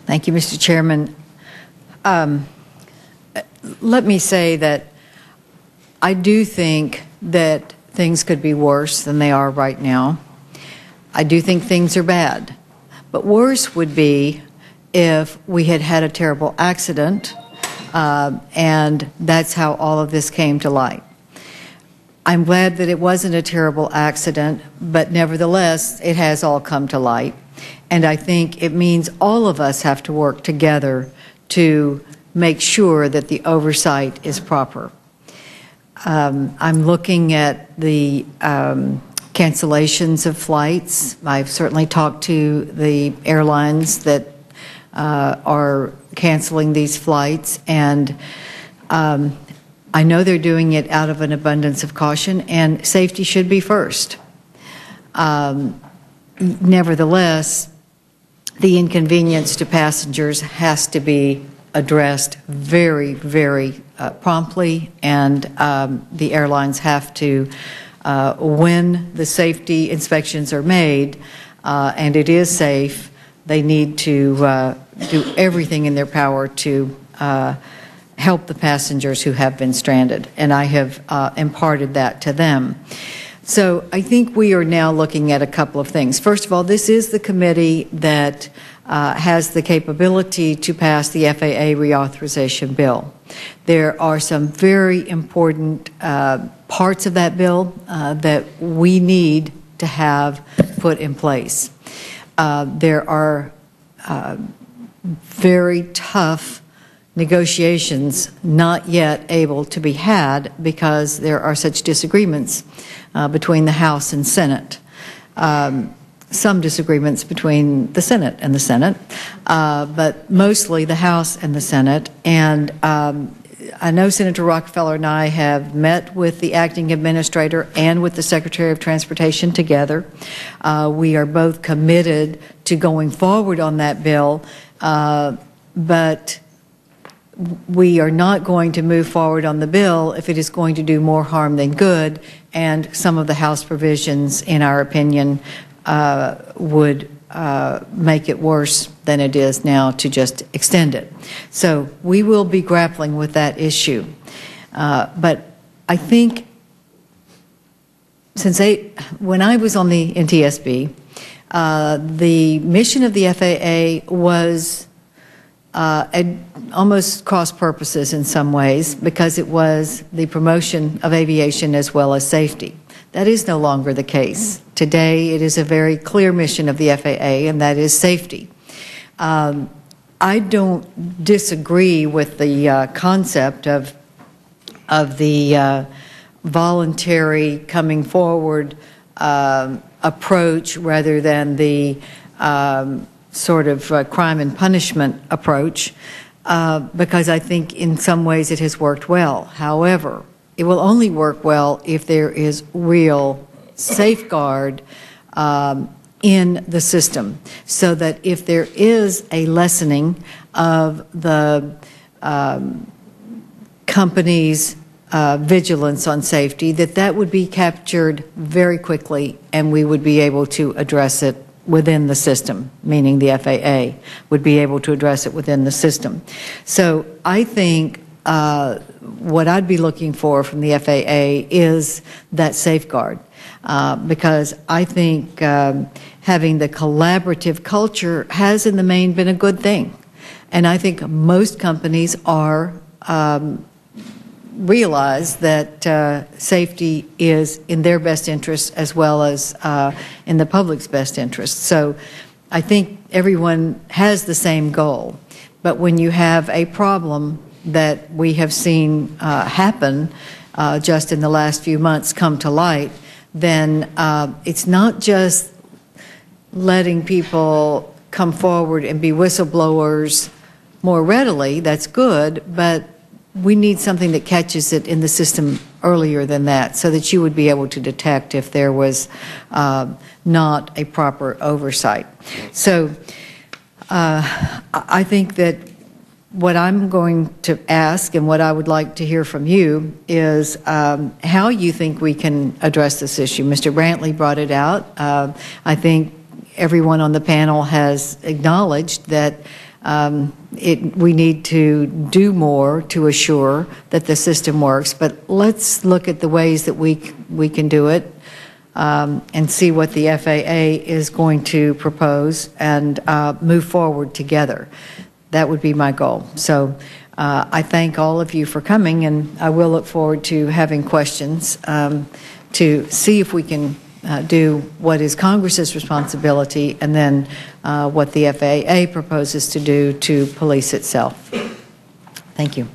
Thank you, Mr. Chairman. Let me say that I do think that things could be worse than they are right now. I do think things are bad. But worse would be if we had had a terrible accident, and that's how all of this came to light. I'm glad that it wasn't a terrible accident, but nevertheless, it has all come to light. And I think it means all of us have to work together to make sure that the oversight is proper. I'm looking at the cancellations of flights. I've certainly talked to the airlines that are canceling these flights, and I know they're doing it out of an abundance of caution, and safety should be first. Nevertheless, the inconvenience to passengers has to be addressed very, very promptly, and the airlines have to, when the safety inspections are made, and it is safe, they need to do everything in their power to help the passengers who have been stranded, and I have imparted that to them. So I think we are now looking at a couple of things. First of all, this is the committee that has the capability to pass the FAA reauthorization bill. There are some very important parts of that bill that we need to have put in place. There are very tough negotiations not yet able to be had because there are such disagreements between the House and Senate. Some disagreements between the Senate and the Senate, but mostly the House and the Senate. And I know Senator Rockefeller and I have met with the acting administrator and with the Secretary of Transportation together. We are both committed to going forward on that bill, but we are not going to move forward on the bill if it is going to do more harm than good, and some of the House provisions, in our opinion, would make it worse than it is now to just extend it. So we will be grappling with that issue. But I think when I was on the NTSB, the mission of the FAA was almost cross purposes in some ways, because it was the promotion of aviation as well as safety. That is no longer the case. Today, it is a very clear mission of the FAA, and that is safety. I don't disagree with the concept of the voluntary coming forward approach rather than the sort of crime and punishment approach, because I think in some ways it has worked well. However, it will only work well if there is real safeguard in the system, so that if there is a lessening of the company's vigilance on safety, that would be captured very quickly, and we would be able to address it within the system, meaning the FAA would be able to address it within the system. So I think what I'd be looking for from the FAA is that safeguard, because I think having the collaborative culture has in the main been a good thing. And I think most companies are realize that safety is in their best interest as well as in the public's best interest. So I think everyone has the same goal. But when you have a problem that we have seen happen just in the last few months come to light, then it's not just letting people come forward and be whistleblowers more readily. That's good, but we need something that catches it in the system earlier than that, so that you would be able to detect if there was not a proper oversight. So I think that what I'm going to ask and what I would like to hear from you is how you think we can address this issue. Mr. Brantley brought it out. I think everyone on the panel has acknowledged that We need to do more to assure that the system works, but let's look at the ways that we can do it and see what the FAA is going to propose and move forward together. That would be my goal. So I thank all of you for coming, and I will look forward to having questions to see if we can do what is Congress's responsibility and then what the FAA proposes to do to police itself. Thank you.